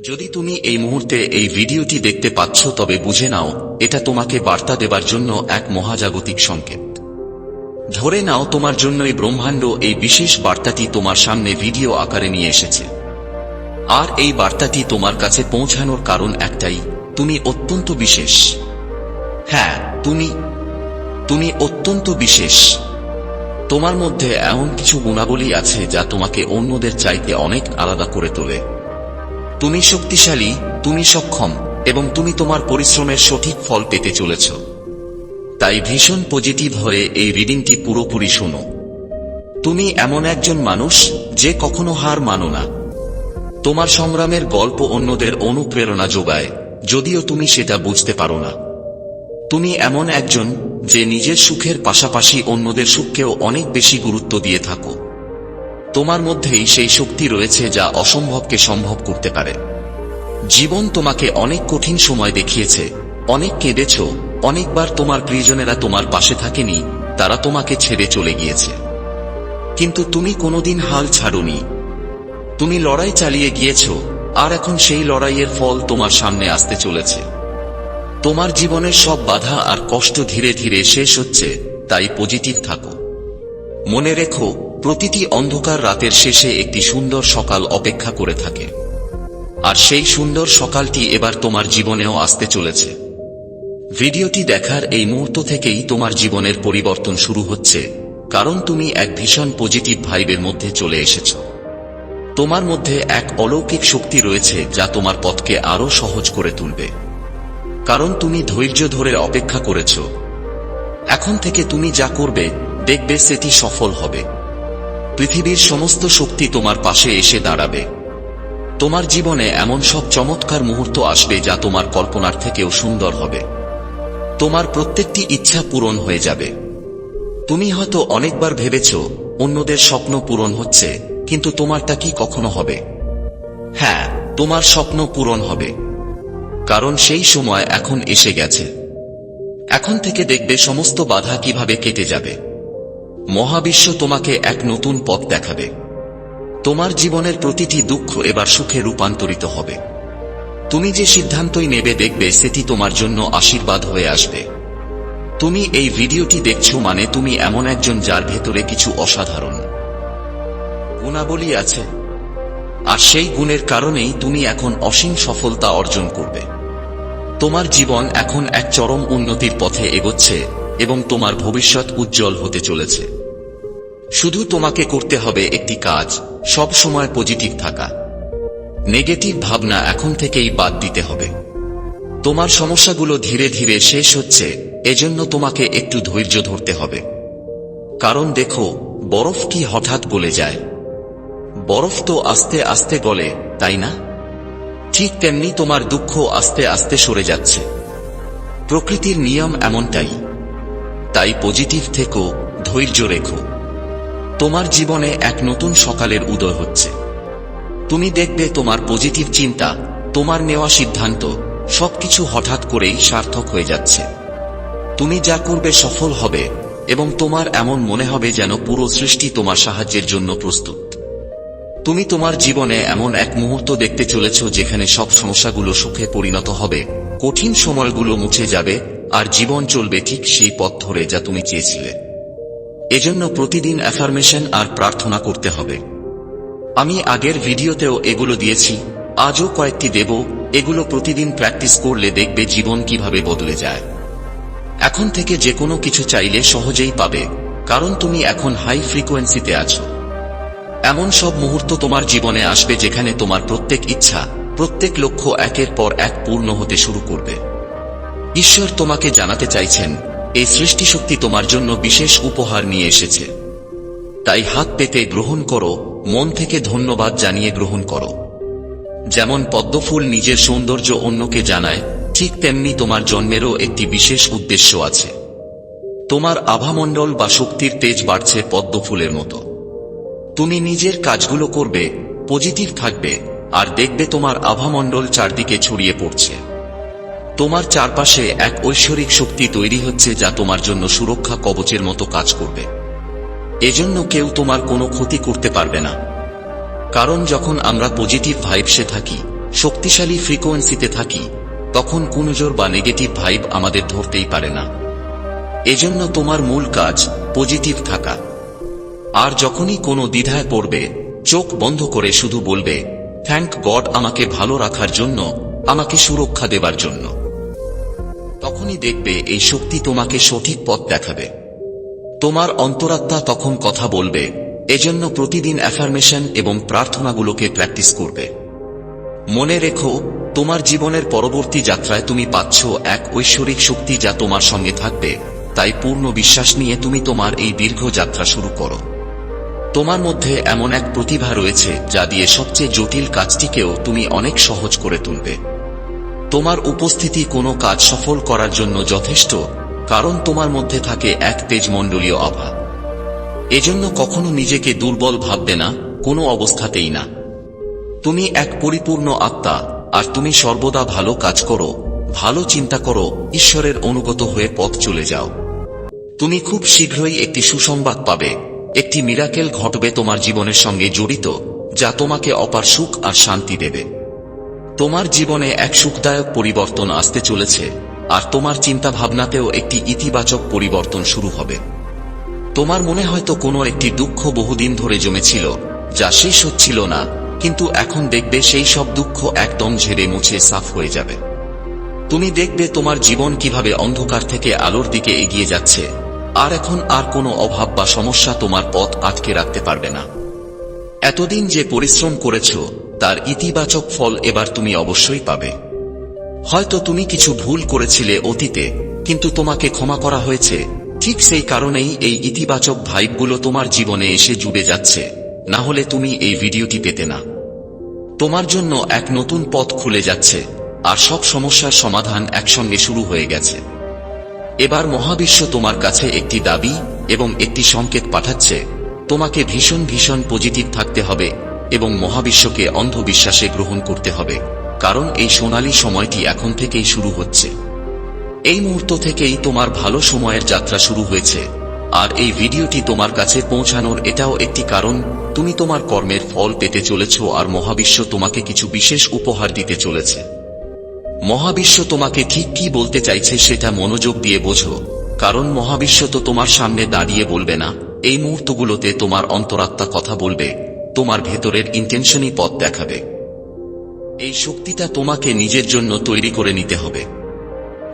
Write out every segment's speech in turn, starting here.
যদি তুমি এই মুহূর্তে এই ভিডিওটি দেখতে পাচ্ছ তবে বুঝে নাও এটা তোমাকে বার্তা দেবার জন্য এক মহাজাগতিক সংকেত। ধরে নাও তোমার জন্য এই ব্রহ্মাণ্ড এই বিশেষ বার্তাটি তোমার সামনে ভিডিও আকারে নিয়ে এসেছে। আর এই বার্তাটি তোমার কাছে পৌঁছানোর কারণ একটাই, তুমি অত্যন্ত বিশেষ। হ্যাঁ, তুমি অত্যন্ত বিশেষ। তোমার মধ্যে এমন কিছু গুণাবলী আছে যা তোমাকে অন্যদের চাইতে অনেক আলাদা করে তোলে। তুমি শক্তিশালী, তুমি সক্ষম, এবং তুমি তোমার পরিশ্রমের সঠিক ফল পেতে চলেছ। তাই ভীষণ পজিটিভ হয়ে এই রিডিংটি পুরোপুরি শোনো। তুমি এমন একজন মানুষ যে কখনো হার মানো না। তোমার সংগ্রামের গল্প অন্যদের অনুপ্রেরণা যোগায়, যদিও তুমি সেটা বুঝতে পারো না। তুমি এমন একজন যে নিজের সুখের পাশাপাশি অন্যদের সুখকেও অনেক বেশি গুরুত্ব দিয়ে থাকো। তোমার মধ্যেই সেই শক্তি রয়েছে যা অসম্ভবকে সম্ভব করতে পারে। জীবন তোমাকে অনেক কঠিন সময় দেখিয়েছে, অনেক কেঁদেছ, অনেকবার তোমার প্রিয়জনেরা তোমার পাশে থাকেনি, তারা তোমাকে ছেড়ে চলে গিয়েছে। কিন্তু তুমি কোনোদিন হাল ছাড়োনি। তুমি লড়াই চালিয়ে গিয়েছ, আর এখন সেই লড়াইয়ের ফল তোমার সামনে আসতে চলেছে। তোমার জীবনের সব বাধা আর কষ্ট ধীরে ধীরে শেষ হচ্ছে, তাই পজিটিভ থাকো। মনে রেখো, প্রতিটি অন্ধকার রাতের শেষে একটি সুন্দর সকাল অপেক্ষা করে থাকে। আর সেই সুন্দর সকালটি এবার তোমার জীবনেও আসতে চলেছে। ভিডিওটি দেখার এই মুহূর্ত থেকেই তোমার জীবনের পরিবর্তন শুরু হচ্ছে, কারণ তুমি এক ভীষণ পজিটিভ ভাইবের মধ্যে চলে এসেছ। তোমার মধ্যে এক অলৌকিক শক্তি রয়েছে যা তোমার পথকে আরো সহজ করে তুলবে। কারণ তুমি ধৈর্য ধরে অপেক্ষা করেছ। এখন থেকে তুমি যা করবে, দেখবে সেটি সফল হবে। পৃথিবীর সমস্ত শক্তি তোমার পাশে এসে দাঁড়াবে। তোমার জীবনে এমন সব চমৎকার মুহূর্ত আসবে যা তোমার কল্পনার থেকেও সুন্দর হবে। তোমার প্রত্যেকটি ইচ্ছা পূরণ হয়ে যাবে। তুমি হয়তো অনেকবার ভেবেছ অন্যদের স্বপ্ন পূরণ হচ্ছে, কিন্তু তোমারটা কি কখনো হবে? হ্যাঁ, তোমার স্বপ্ন পূরণ হবে। কারণ সেই সময় এখন এসে গেছে। এখন থেকে দেখবে সমস্ত বাধা কিভাবে কেটে যাবে। মহাবিশ্ব তোমাকে এক নতুন পথ দেখাবে। তোমার জীবনের প্রতিটি দুঃখ এবার সুখে রূপান্তরিত হবে। তুমি যে সিদ্ধান্তই নেবে, দেখবে সেটি তোমার জন্য আশীর্বাদ হয়ে আসবে। তুমি এই ভিডিওটি দেখছো মানে তুমি এমন একজন যার ভেতরে কিছু অসাধারণ গুণাবলী আছে। আর সেই গুণের কারণেই তুমি এখন অসীম সফলতা অর্জন করবে। তোমার জীবন এখন এক চরম উন্নতির পথে এগোচ্ছে এবং তোমার ভবিষ্যৎ উজ্জ্বল হতে চলেছে। শুধু তোমাকে করতে হবে একটি কাজ, সব সময় পজিটিভ থাকা। নেগেটিভ ভাবনা এখন থেকেই বাদ দিতে হবে। তোমার সমস্যাগুলো ধীরে ধীরে শেষ হচ্ছে, এজন্য তোমাকে একটু ধৈর্য ধরতে হবে। কারণ দেখো, বরফ কি হঠাৎ গলে যায়? বরফ তো আস্তে আস্তে গলে, তাই না? ঠিক তেমনি তোমার দুঃখ আস্তে আস্তে সরে যাচ্ছে। প্রকৃতির নিয়ম এমনটাই। তাই পজিটিভ থেকো, ধৈর্য রেখো। তোমার জীবনে এক নতুন সকালের উদয় হচ্ছে। তুমি দেখবে তোমার পজিটিভ চিন্তা, তোমার নেওয়া সিদ্ধান্ত, সবকিছু হঠাৎ করেই সার্থক হয়ে যাচ্ছে। তুমি যা করবে সফল হবে, এবং তোমার এমন মনে হবে যেন পুরো সৃষ্টি তোমার সাহায্যের জন্য প্রস্তুত। তুমি তোমার জীবনে এমন এক মুহূর্ত দেখতে চলেছ যেখানে সব সমস্যাগুলো সুখে পরিণত হবে, কঠিন সময়গুলো মুছে যাবে, আর জীবন চলবে ঠিক সেই পথ ধরে যা তুমি চেয়েছিলে। এজন্য প্রতিদিন অ্যাফার্মেশন আর প্রার্থনা করতে হবে। আমি আগের ভিডিওতেও এগুলো দিয়েছি, আজও কয়েকটি দেব। এগুলো প্রতিদিন প্র্যাকটিস করলে দেখবে জীবন কিভাবে বদলে যায়। এখন থেকে যে কোনো কিছু চাইলে সহজেই পাবে, কারণ তুমি এখন হাই ফ্রিকোয়েন্সিতে আছো। এমন সব মুহূর্ত তোমার জীবনে আসবে যেখানে তোমার প্রত্যেক ইচ্ছা, প্রত্যেক লক্ষ্য একের পর এক পূর্ণ হতে শুরু করবে। ঈশ্বর তোমাকে জানাতে চাইছেন, এই সৃষ্টিশক্তি তোমার জন্য বিশেষ উপহার নিয়ে এসেছে। তাই হাত পেতে গ্রহণ করো, মন থেকে ধন্যবাদ জানিয়ে গ্রহণ করো। যেমন পদ্মফুল নিজের সৌন্দর্য অন্যকে জানায়, ঠিক তেমনি তোমার জন্মেরও একটি বিশেষ উদ্দেশ্য আছে। তোমার আভামণ্ডল বা শক্তির তেজ বাড়ছে পদ্মফুলের মতো। তুমি নিজের কাজগুলো করবে, পজিটিভ থাকবে, আর দেখবে তোমার আভামণ্ডল চারদিকে ছড়িয়ে পড়ছে। তোমার চারপাশে এক ঐশ্বরিক শক্তি তৈরি হচ্ছে যা তোমার জন্য সুরক্ষা কবচের মতো কাজ করবে। এজন্য কেউ তোমার কোনো ক্ষতি করতে পারবে না। কারণ যখন আমরা পজিটিভ ভাইবসে থাকি, শক্তিশালী ফ্রিকোয়েন্সিতে থাকি, তখন কুনজর বা নেগেটিভ ভাইব আমাদের ধরতেই পারে না। এজন্য তোমার মূল কাজ পজিটিভ থাকা। আর যখনই কোনো দ্বিধায় পড়বে, চোখ বন্ধ করে শুধু বলবে, থ্যাংক গড আমাকে ভালো রাখার জন্য, আমাকে সুরক্ষা দেবার জন্য। তখনই দেখবে এই শক্তি তোমাকে সঠিক পথ দেখাবে। তোমার অন্তরাত্মা তখন কথা বলবে। এজন্য প্রতিদিন অ্যাফার্মেশন এবং প্রার্থনাগুলোকে প্র্যাকটিস করবে। মনে রেখো, তোমার জীবনের পরবর্তী যাত্রায় তুমি পাচ্ছ এক ঐশ্বরিক শক্তি যা তোমার সঙ্গে থাকবে। তাই পূর্ণ বিশ্বাস নিয়ে তুমি তোমার এই দীর্ঘ যাত্রা শুরু করো। তোমার মধ্যে এমন এক প্রতিভা রয়েছে যা দিয়ে সবচেয়ে জটিল কাজটিকেও তুমি অনেক সহজ করে তুলবে। তোমার উপস্থিতি কোনো কাজ সফল করার জন্য যথেষ্ট, কারণ তোমার মধ্যে থাকে এক তেজমণ্ডলীয় আভা। এজন্য কখনো নিজেকে দুর্বল ভাববে না, কোনো অবস্থাতেই না। তুমি এক পরিপূর্ণ আত্মা, আর তুমি সর্বদা ভালো কাজ করো, ভালো চিন্তা করো, ঈশ্বরের অনুগত হয়ে পথ চলে যাও। তুমি খুব শীঘ্রই একটি সুসংবাদ পাবে। একটি মিরাকেল ঘটবে তোমার জীবনের সঙ্গে জড়িত, যা তোমাকে অপার সুখ আর শান্তি দেবে। তোমার জীবনে এক সুখদায়ক পরিবর্তন আসতে চলেছে, আর তোমার চিন্তা ভাবনাতেও একটি ইতিবাচক পরিবর্তন শুরু হবে। তোমার মনে হয়তো কোনো একটি দুঃখ বহুদিন ধরে জমেছিল, যা শেষ হচ্ছিল না, কিন্তু এখন দেখবে সেই সব দুঃখ একদম ঝেড়ে মুছে সাফ হয়ে যাবে। তুমি দেখবে তোমার জীবন কিভাবে অন্ধকার থেকে আলোর দিকে এগিয়ে যাচ্ছে, আর এখন আর কোনো অভাব বা সমস্যা তোমার পথ আটকে রাখতে পারবে না। এতদিন যে পরিশ্রম করেছ, তার ইতিবাচক ফল এবার তুমি অবশ্যই পাবে। হয়তো তুমি কিছু ভুল করেছিলে অতীতে, কিন্তু তোমাকে ক্ষমা করা হয়েছে। ঠিক সেই কারণেই এই ইতিবাচক ভাইবগুলো তোমার জীবনে এসে জুড়ে যাচ্ছে, না হলে তুমি এই ভিডিওটি পেতে না। তোমার জন্য এক নতুন পথ খুলে যাচ্ছে, আর সব সমস্যার সমাধান একসঙ্গে শুরু হয়ে গেছে। এবার মহাবিশ্ব তোমার কাছে একটি দাবি এবং একটি সংকেত পাঠাচ্ছে। তোমাকে ভীষণ ভীষণ পজিটিভ থাকতে হবে এবং মহাবিশ্বকে অন্ধবিশ্বাসে গ্রহণ করতে হবে, কারণ এই সোনালী সময়টি এখন থেকেই শুরু হচ্ছে। এই মুহূর্ত থেকেই তোমার ভালো সময়ের যাত্রা শুরু হয়েছে। আর এই ভিডিওটি তোমার কাছে পৌঁছানোর এটাও একটি কারণ, তুমি তোমার কর্মের ফল পেতে চলেছ, আর মহাবিশ্ব তোমাকে কিছু বিশেষ উপহার দিতে চলেছে। মহাবিশ্ব তোমাকে ঠিক কি বলতে চাইছে সেটা মনোযোগ দিয়ে বোঝো, কারণ মহাবিশ্ব তো তোমার সামনে দাঁড়িয়ে বলবে না। এই মুহূর্তগুলোতে তোমার অন্তরাত্মা কথা বলবে, তোমার ভেতরের ইন্টেনশনই পথ দেখাবে। এই শক্তিটা তোমাকে নিজের জন্য তৈরি করে নিতে হবে।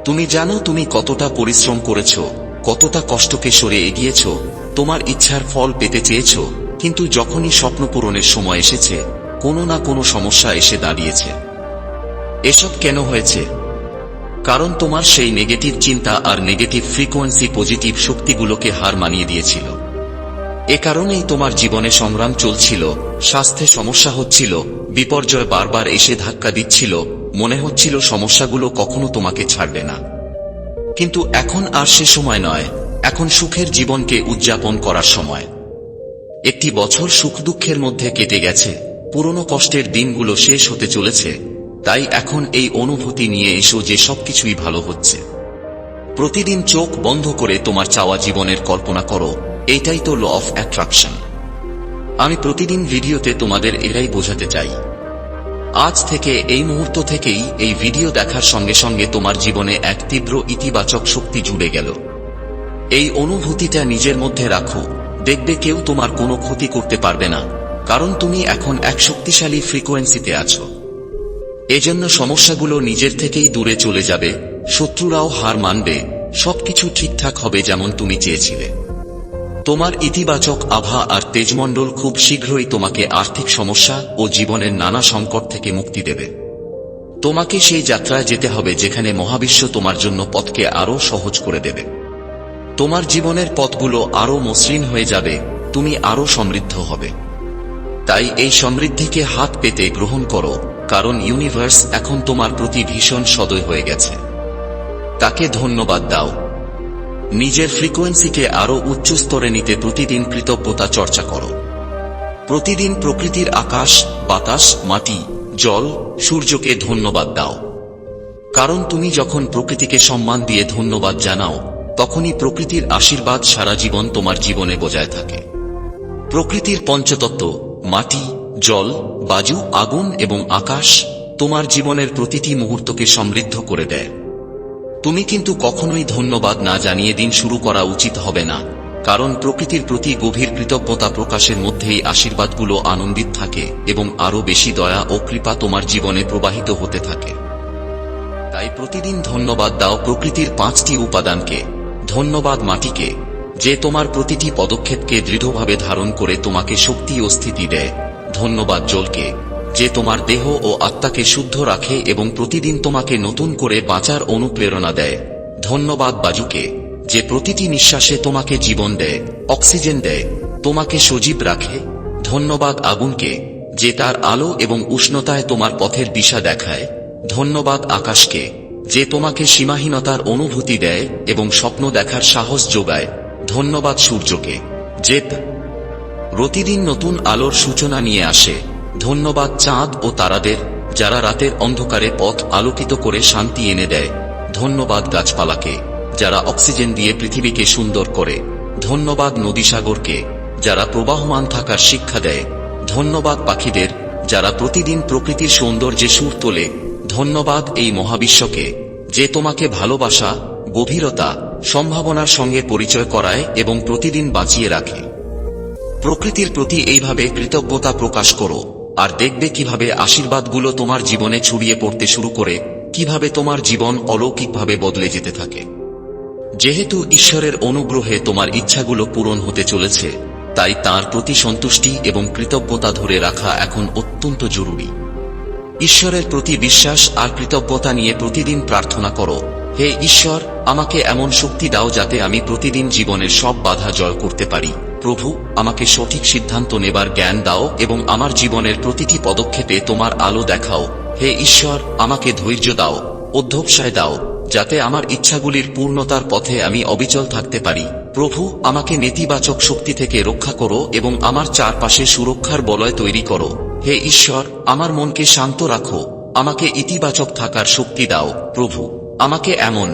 তুমি জানো তুমি কতটা পরিশ্রম করেছ, কতটা কষ্টকে সরে এগিয়েছ, তোমার ইচ্ছার ফল পেতে চেয়েছ, কিন্তু যখনই স্বপ্ন পূরণের সময় এসেছে, কোনো না কোনো সমস্যা এসে দাঁড়িয়েছে। এসব কেন হয়েছে? কারণ তোমার সেই নেগেটিভ চিন্তা আর নেগেটিভ ফ্রিকোয়েন্সি পজিটিভ শক্তিগুলোকে হার মানিয়ে দিয়েছিল। এ কারণেই তোমার জীবনে সংগ্রাম চলছিল, স্বাস্থ্যে সমস্যা হচ্ছিল, বিপর্যয় বারবার এসে ধাক্কা দিচ্ছিল, মনে হচ্ছিল সমস্যাগুলো কখনো তোমাকে ছাড়বে না। কিন্তু এখন আর সে সময় নয়, এখন সুখের জীবনকে উদযাপন করার সময়। একটি বছর সুখ দুঃখের মধ্যে কেটে গেছে, পুরনো কষ্টের দিনগুলো শেষ হতে চলেছে। তাই এখন এই অনুভূতি নিয়ে এসো যে সবকিছুই ভালো হচ্ছে। প্রতিদিন চোখ বন্ধ করে তোমার চাওয়া জীবনের কল্পনা করো। এইটাই তো ল অফ অ্যাট্রাকশন। আমি প্রতিদিন ভিডিওতে তোমাদের এটাই বোঝাতে চাই। আজ থেকে, এই মুহূর্ত থেকেই এই ভিডিও দেখার সঙ্গে সঙ্গে তোমার জীবনে এক তীব্র ইতিবাচক শক্তি জুড়ে গেল। এই অনুভূতিটা নিজের মধ্যে রাখো, দেখবে কেউ তোমার কোনো ক্ষতি করতে পারবে না, কারণ তুমি এখন এক শক্তিশালী ফ্রিকোয়েন্সিতে আছো। এজন্য সমস্যাগুলো নিজের থেকেই দূরে চলে যাবে, শত্রুরাও হার মানবে, সবকিছু ঠিকঠাক হবে যেমন তুমি চেয়েছিলে। তোমার ইতিবাচক আভা আর তেজমণ্ডল খুব শীঘ্রই তোমাকে আর্থিক সমস্যা ও জীবনের নানা সংকট থেকে মুক্তি দেবে। তোমাকে সেই যাত্রায় যেতে হবে যেখানে মহাবিশ্ব তোমার জন্য পথকে আরও সহজ করে দেবে। তোমার জীবনের পথগুলো আরও মসৃণ হয়ে যাবে, তুমি আরও সমৃদ্ধ হবে। তাই এই সমৃদ্ধিকে হাত পেতে গ্রহণ করো, কারণ ইউনিভার্স এখন তোমার প্রতি ভীষণ সদয় হয়ে গেছে। তাকে ধন্যবাদ দাও। নিজের ফ্রিকোয়েন্সিকে আরও উচ্চ স্তরে নিতে প্রতিদিন কৃতজ্ঞতা চর্চা করো। প্রতিদিন প্রকৃতির আকাশ, বাতাস, মাটি, জল, সূর্যকে ধন্যবাদ দাও। কারণ তুমি যখন প্রকৃতিকে সম্মান দিয়ে ধন্যবাদ জানাও, তখনই প্রকৃতির আশীর্বাদ সারা জীবন তোমার জীবনে বজায় থাকে। প্রকৃতির পঞ্চতত্ত্ব, মাটি, জল, বায়ু, আগুন এবং আকাশ, তোমার জীবনের প্রতিটি মুহূর্তকে সমৃদ্ধ করে দেয়। তুমি কিন্তু কখনোই ধন্যবাদ না জানিয়ে দিন শুরু করা উচিত হবে না, কারণ প্রকৃতির প্রতি গভীর কৃতজ্ঞতা প্রকাশের মধ্যেই আশীর্বাদগুলো আনন্দিত থাকে এবং আরও বেশি দয়া ও কৃপা তোমার জীবনে প্রবাহিত হতে থাকে। তাই প্রতিদিন ধন্যবাদ দাও প্রকৃতির 5টি উপাদানকে। ধন্যবাদ মাটিকে, যে তোমার প্রতিটি পদক্ষেপকে দৃঢ়ভাবে ধারণ করে তোমাকে শক্তি ও স্থিতি দেয়। ধন্যবাদ জলকে, যে তোমার দেহ ও আত্মাকে শুদ্ধ রাখে এবং প্রতিদিন তোমাকে নতুন করে বাঁচার অনুপ্রেরণা দেয়। ধন্যবাদ বায়ুকে, যে প্রতিটি নিঃশ্বাসে তোমাকে জীবন দেয়, অক্সিজেন দেয়, তোমাকে সজীব রাখে। ধন্যবাদ আগুনকে, যে তার আলো এবং উষ্ণতায় তোমার পথের দিশা দেখায়। ধন্যবাদ আকাশকে, যে তোমাকে সীমাহীনতার অনুভূতি দেয় এবং স্বপ্ন দেখার সাহস যোগায়। ধন্যবাদ সূর্যকে, যে প্রতিদিন নতুন আলোর সূচনা নিয়ে আসে। ধন্যবাদ চাঁদ ও তারাদের, যারা রাতের অন্ধকারে পথ আলোকিত করে শান্তি এনে দেয়। ধন্যবাদ গাছপালাকে, যারা অক্সিজেন দিয়ে পৃথিবীকে সুন্দর করে। ধন্যবাদ নদী সাগরকে, যারা প্রবাহমান থাকার শিক্ষা দেয়। ধন্যবাদ পাখিদের, যারা প্রতিদিন প্রকৃতির সৌন্দর্যে সুর তোলে। ধন্যবাদ এই মহাবিশ্বকে, যে তোমাকে ভালোবাসা, গভীরতা, সম্ভাবনার সঙ্গে পরিচয় করায় এবং প্রতিদিন বাঁচিয়ে রাখে। প্রকৃতির প্রতি এইভাবে কৃতজ্ঞতা প্রকাশ করো, আর দেখবে কিভাবে আশীর্বাদগুলো তোমার জীবনে ছড়িয়ে পড়তে শুরু করে, কিভাবে তোমার জীবন অলৌকিকভাবে বদলে যেতে থাকে। যেহেতু ঈশ্বরের অনুগ্রহে তোমার ইচ্ছাগুলো পূরণ হতে চলেছে, তাই তাঁর প্রতি সন্তুষ্টি এবং কৃতজ্ঞতা ধরে রাখা এখন অত্যন্ত জরুরি। ঈশ্বরের প্রতি বিশ্বাস আর কৃতজ্ঞতা নিয়ে প্রতিদিন প্রার্থনা করো, হে ঈশ্বর, আমাকে এমন শক্তি দাও যাতে আমি প্রতিদিন জীবনের সব বাধা জয় করতে পারি। প্রভু, আমাকে সঠিক সিদ্ধান্ত নেবার জ্ঞান দাও এবং আমার জীবনের প্রতিটি পদক্ষেপে তোমার আলো দেখাও। হে ঈশ্বর, আমাকে ধৈর্য দাও, অধ্যবসায় দাও, যাতে আমার ইচ্ছাগুলির পূর্ণতার পথে আমি অবিচল থাকতে পারি। প্রভু, আমাকে নেতিবাচক শক্তি থেকে রক্ষা করো এবং আমার চারপাশে সুরক্ষার বলয় তৈরি করো। হে ঈশ্বর, আমার মনকে শান্ত রাখো, আমাকে ইতিবাচক থাকার শক্তি দাও। প্রভু, আমাকে এমন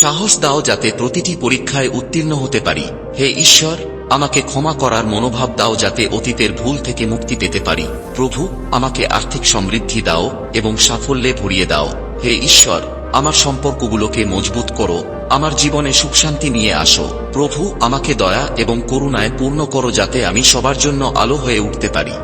সাহস দাও যাতে প্রতিটি পরীক্ষায় উত্তীর্ণ হতে পারি। হে ঈশ্বর, আমাকে ক্ষমা করার মনোভাব দাও যাতে অতীতের ভুল থেকে মুক্তি পেতে পারি। প্রভু, আমাকে আর্থিক সমৃদ্ধি দাও এবং সাফল্যে ভরিয়ে দাও। হে ঈশ্বর, আমার সম্পর্কগুলোকে মজবুত করো, আমার জীবনে সুখশান্তি নিয়ে আসো। প্রভু, আমাকে দয়া এবং করুণায় পূর্ণ করো যাতে আমি সবার জন্য আলো হয়ে উঠতে পারি।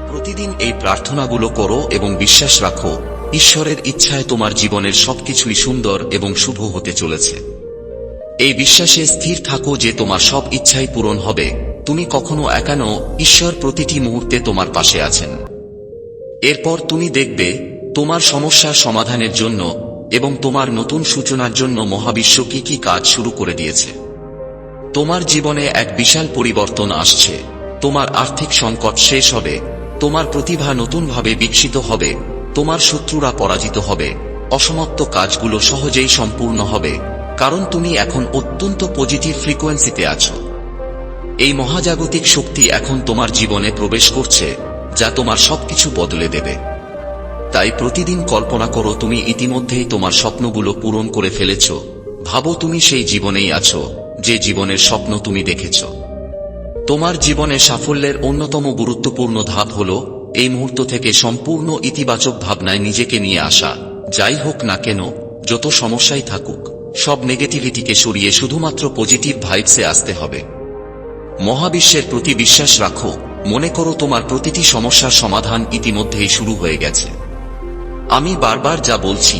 প্রতিদিন এই প্রার্থনাগুলো করো এবং বিশ্বাস রাখো, ঈশ্বরের ইচ্ছায় তোমার জীবনের সবকিছুই সুন্দর এবং শুভ হতে চলেছে। এই বিশ্বাসে স্থির থাকো যে তোমার সব ইচ্ছাই পূরণ হবে। তুমি কখনো একা নও, ঈশ্বর প্রতিটি মুহূর্তে তোমার পাশে আছেন। এরপর তুমি দেখবে তোমার সমস্যার সমাধানের জন্য এবং তোমার নতুন সূচনার জন্য মহাবিশ্ব কি কি কাজ শুরু করে দিয়েছে। তোমার জীবনে এক বিশাল পরিবর্তন আসছে। তোমার আর্থিক সংকট শেষ হবে, তোমার প্রতিভা নতুনভাবে বিকশিত হবে, তোমার শত্রুরা পরাজিত হবে, অসমাপ্ত কাজগুলো সহজেই সম্পূর্ণ হবে, কারণ তুমি এখন অত্যন্ত পজিটিভ ফ্রিকোয়েন্সিতে আছো। এই মহাজাগতিক শক্তি এখন তোমার জীবনে প্রবেশ করছে, যা তোমার সবকিছু বদলে দেবে। তাই প্রতিদিন কল্পনা করো তুমি ইতিমধ্যেই তোমার স্বপ্নগুলো পূরণ করে ফেলেছ। ভাবো তুমি সেই জীবনেই আছো, যে জীবনের স্বপ্ন তুমি দেখেছ। তোমার জীবনে সাফল্যের অন্যতম গুরুত্বপূর্ণ ধাপ হল এই মুহূর্ত থেকে সম্পূর্ণ ইতিবাচক ভাবনায় নিজেকে নিয়ে আসা। যাই হোক না কেন, যত সমস্যাই থাকুক, সব নেগেটিভিটিকে সরিয়ে শুধুমাত্র পজিটিভ ভাইবসে আসতে হবে। মহাবিশ্বের প্রতি বিশ্বাস রাখো, মনে করো তোমার প্রতিটি সমস্যার সমাধান ইতিমধ্যেই শুরু হয়ে গেছে। আমি বারবার যা বলছি,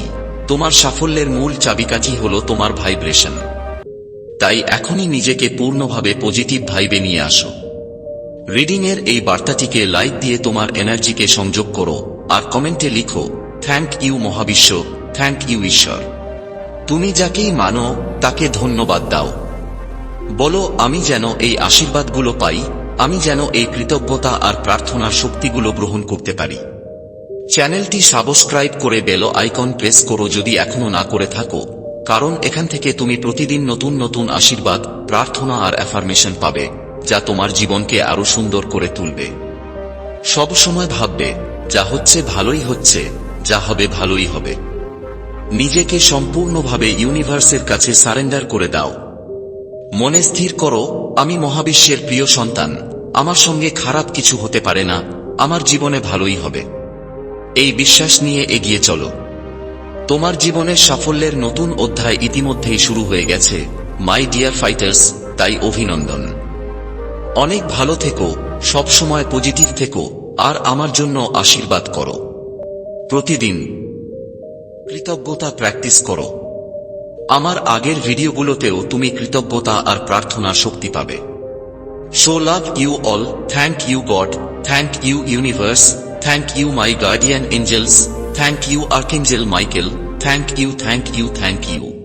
তোমার সাফল্যের মূল চাবিকাঠি হল তোমার ভাইব্রেশন। তাই এখনই নিজেকে পূর্ণভাবে পজিটিভ ভাইবে নিয়ে আসো। রিডিংয়ের এই বার্তাটিকে লাইক দিয়ে তোমার এনার্জিকে সংযোগ করো আর কমেন্টে লিখো, থ্যাংক ইউ মহাবিশ্ব, থ্যাংক ইউ ঈশ্বর। তুমি যাকেই মানো তাকে ধন্যবাদ দাও। বলো, আমি যেন এই আশীর্বাদগুলো পাই, আমি যেন এই কৃতজ্ঞতা আর প্রার্থনার শক্তিগুলো গ্রহণ করতে পারি। চ্যানেলটি সাবস্ক্রাইব করে বেল আইকন প্রেস করো যদি এখনো না করে থাকো, কারণ এখান থেকে তুমি প্রতিদিন নতুন নতুন আশীর্বাদ, প্রার্থনা আর অ্যাফার্মেশন পাবে, যা তোমার জীবনকে আরো সুন্দর করে তুলবে। সব সময় ভাববে, যা হচ্ছে ভালোই হচ্ছে, যা হবে ভালোই হবে। নিজেকে সম্পূর্ণভাবে ইউনিভার্সের কাছে সারেন্ডার করে দাও। মনে স্থির করো, আমি মহাবিশ্বের প্রিয় সন্তান, আমার সঙ্গে খারাপ কিছু হতে পারে না, আমার জীবনে ভালোই হবে। এই বিশ্বাস নিয়ে এগিয়ে চলো। তোমার জীবনের সাফল্যের নতুন অধ্যায় ইতিমধ্যেই শুরু হয়ে গেছে মাই ডিয়ার ফাইটার্স, তাই অভিনন্দন। অনেক ভালো থেকো, সব সময় পজিটিভ থেকো, আর আমার জন্য আশীর্বাদ করো। প্রতিদিন কৃতজ্ঞতা প্র্যাকটিস করো। আমার আগের ভিডিওগুলোতেও তুমি কৃতজ্ঞতা আর প্রার্থনার শক্তি পাবে। So love you all, thank you God, thank you universe, thank you my guardian angels, thank you archangel Michael, thank you, thank you, thank you.